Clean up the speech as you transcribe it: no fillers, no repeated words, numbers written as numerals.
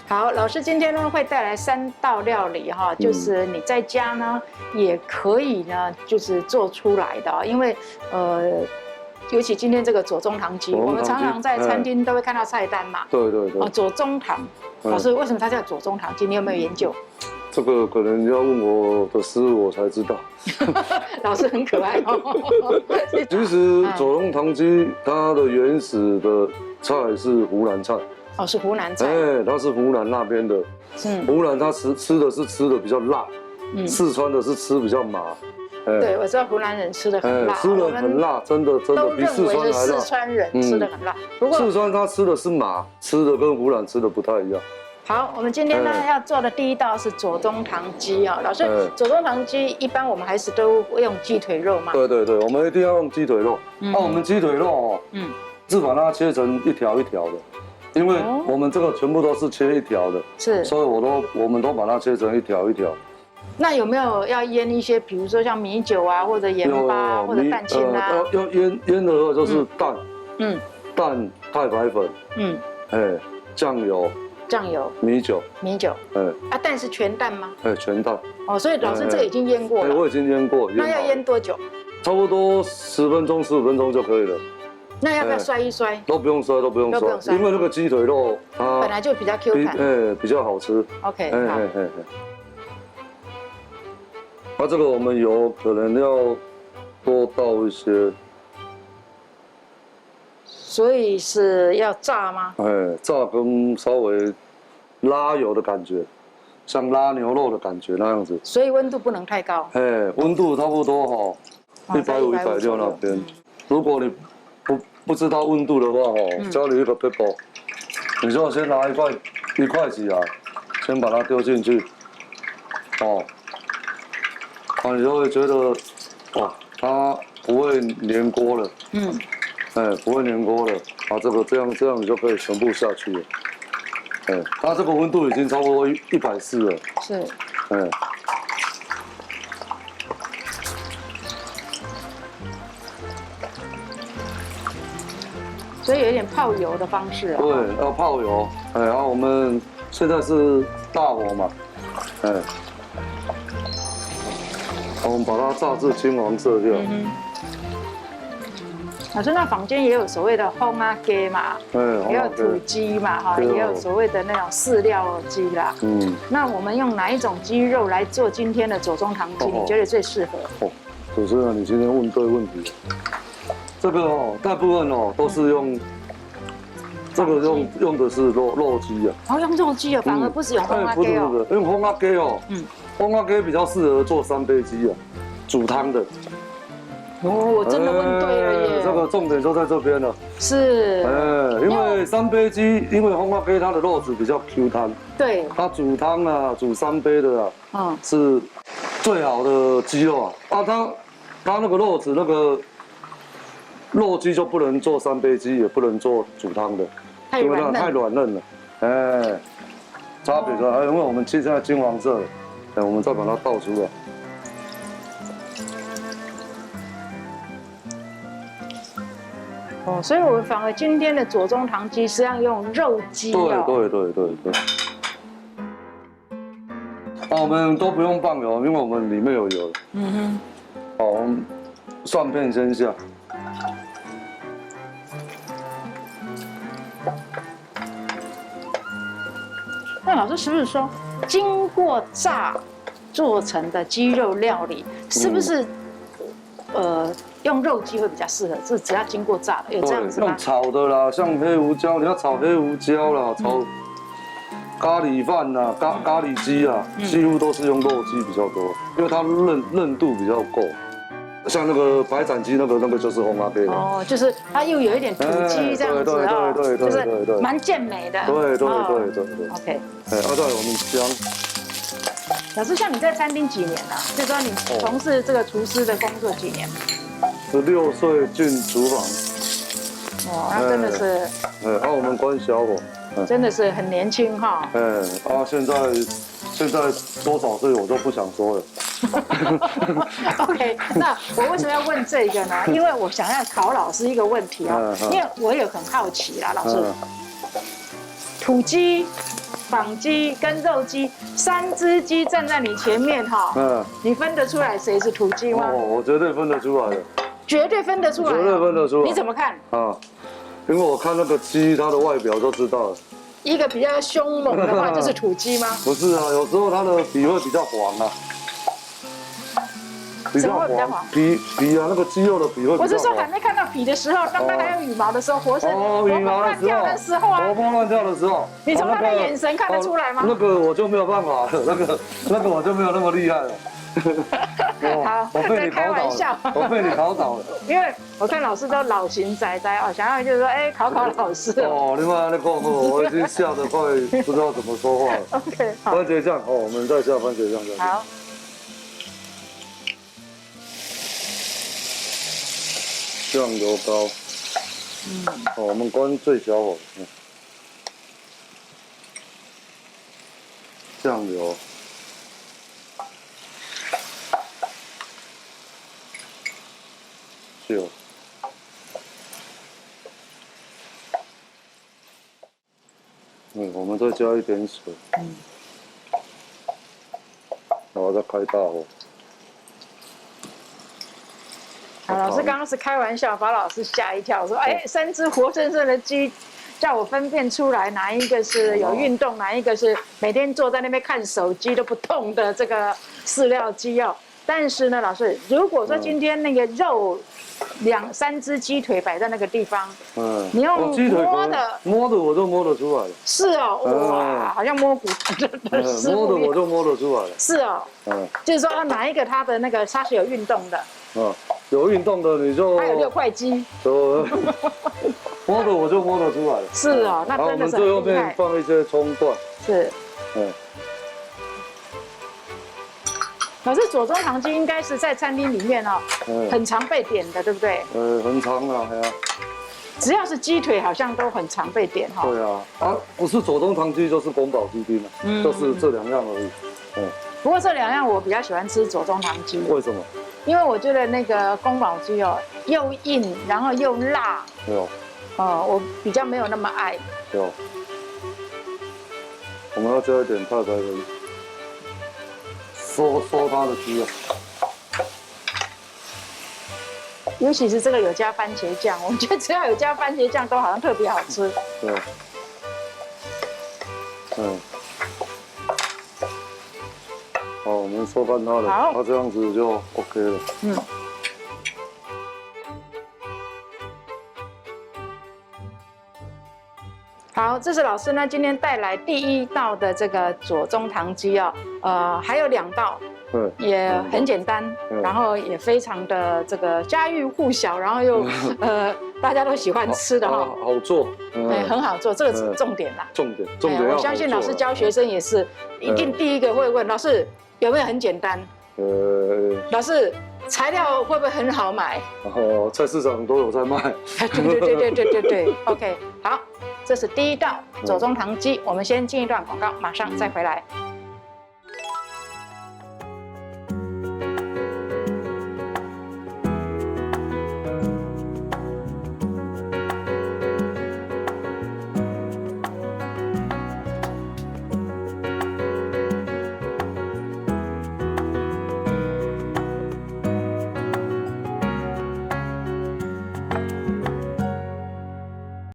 好，老师今天呢会带来3道料理哈，就是你在家呢也可以呢，就是做出来的，因为尤其今天这个左宗棠鸡，我们常常在餐厅都会看到菜单嘛。对对对。左宗棠，老师为什么它叫左宗棠鸡？你有没有研究？这个可能要问我的师傅，我才知道。老师很可爱哦。其实左宗棠鸡它的原始的菜是湖南菜。哦，是湖南菜。它是湖南那边的。湖南它吃的比较辣，四川的是吃比较麻。对，我知道湖南人吃的很辣，吃的很辣，真的比四川还辣。四川人吃的很辣，不过四川他吃的是麻，吃的跟湖南吃的不太一样。好，我们今天呢要做的第一道是左宗棠鸡啊，老师，左宗棠鸡一般我们还是都会用鸡腿肉嘛？对对对，我们一定要用鸡腿肉。那我们鸡腿肉哦，是把它切成一条一条的，因为我们这个全部都是切一条的，是，所以我们都把它切成一条一条。那有没有要腌一些，比如说像米酒啊，或者盐巴或者蛋清啊？要腌的话就是蛋，蛋、太白粉，酱油、米酒，蛋是全蛋吗？全蛋。哦，所以老师这个已经腌过了。我已经腌过。那要腌多久？差不多10分钟、15分钟就可以了。那要不要摔一摔？都不用摔，因为那个鸡腿肉它本来就比较 Q 弹，比较好吃。OK， 好。那这个我们油可能要多倒一些。所以是要炸吗？炸跟稍微拉油的感觉，像拉牛肉的感觉那样子。所以温度不能太高。温度差不多150、160那边。如果你不知道温度的话教你一个 paper， 你就先拿一块起来，先把它丢进去，你就会觉得哇，它不会粘锅了。不会粘锅了。这样你就可以全部下去了。它这个温度已经差不多140了。是。所以有点泡油的方式。对，要泡油。然后我们现在是大火嘛。我们把它炸至金黄色掉。老师，那坊间也有所谓的烘阿鸡嘛，也有土鸡嘛，也有所谓的那种饲料鸡啦。那我们用哪一种鸡肉来做今天的左宗棠鸡？你觉得最适合？主持人，你今天问对问题了。这个大部分都是用，这个用的是肉鸡啊。用肉鸡啊，反而不是用烘阿鸡哦。不是，用烘阿鸡烘阿鸡比较适合做三杯鸡啊，煮汤的。我真的问对了耶！这个重点就在这边了。是。因为三杯鸡，因为烘阿鸡它的肉质比较 Q 弹。对。它煮汤啊，煮3杯的是最好的鸡肉啊。它那个肉质那个肉鸡就不能做3杯鸡，也不能做煮汤的，因为它太软嫩了。差别在，因为我们现在金黄色了，我们再把它倒出来。所以我们反而今天的左宗棠鸡是要用肉鸡哦。对。我们都不用放油，因为我们里面有油了。我们蒜片先下。那老师是不是说，经过炸做成的鸡肉料理，是不是用肉鸡会比较适合？是只要经过炸的，有这样子吗？用炒的啦，像黑胡椒，你要炒黑胡椒啦，炒咖喱饭啦、咖喱鸡啊，几乎都是用肉鸡比较多，因为它韧度比较够。像那个白斩鸡，那个就是烘阿鸡的。就是它又有一点土鸡这样子对，就是蛮健美的。对。OK。再来我们姜。老师，像你在餐厅几年了？就说你从事这个厨师的工作几年？16岁进厨房。那真的是。我们关小火。真的是很年轻哈。现在多少岁我都不想说了。OK， 那我为什么要问这个呢？因为我想要考老师一个问题因为我也很好奇啦，老师，土鸡仿鸡跟肉鸡，3只鸡站在你前面哈，你分得出来谁是土鸡吗？哦，我绝对分得出来的，绝对分得出来，绝对分得出来。你怎么看？啊，因为我看那个鸡，它的外表就知道了。一个比较凶猛的话，就是土鸡吗？不是啊，有时候它的皮会比较黄啊。什么会比较黄？皮啊，那个鸡肉的皮会比较黄。我是说还没看到皮的时候，当它还有羽毛的时候，活蹦乱跳的时候啊，活蹦乱跳的时候，你从它的眼神看得出来吗？那个我就没有办法了，那个我就没有那么厉害了。好，我被你考倒了，我被你考倒了。因为我看老师都老型仔仔哦，想要就是说，哎，考老师哦。你妈那个我已经吓得快不知道怎么说话了。OK， 好。番茄酱哦，我们再下番茄酱下去。好。酱油膏，哦，我们关最小火，酱油，酒，我们再加一点水，然后再开大火。老师刚刚是开玩笑，把老师吓一跳，说：“哎，3只活生生的鸡，叫我分辨出来哪一个是有运动，哪一个是每天坐在那边看手机都不动的这个饲料鸡哦。”但是呢，老师，如果说今天那个肉3只鸡腿摆在那个地方，你用摸的我就摸得出来了。是哦，哇，好像摸骨的师傅。摸的我就摸得出来了。是哦，就是说哪一个它的那个它是有运动的。有运动的你就。还有6块鸡。摸的我就摸得出来了。是哦，那真的是很厉害。最后面放一些葱段。是。老师，左宗棠鸡应该是在餐厅里面哦，很常被点的，对不对？很常啊，哎呀。只要是鸡腿，好像都很常被点哈。对啊，不是左宗棠鸡就是宫保鸡丁啊，就是这2样而已。不过这2样我比较喜欢吃左宗棠鸡。为什么？因为我觉得那个宫保鸡哦，又硬，然后又辣。有。我比较没有那么爱。有。我们要加一点太白粉，收它的鸡啊。尤其是这个有加番茄酱，我觉得只要有加番茄酱，都好像特别好吃。对。好，我们收翻它了，它这样子就 OK 了。好，这是老师呢今天带来第1道的这个左宗棠鸡哦，还有2道，也很简单，然后也非常的这个家喻户晓，然后又大家都喜欢吃的哈，好做，很好做，这个是重点啦。重点。我相信老师教学生也是，一定第一个会问老师有没有很简单？老师材料会不会很好买？菜市场都有在卖。对 ，OK， 好。这是第1道左宗棠鸡，我们先进一段广告，马上再回来。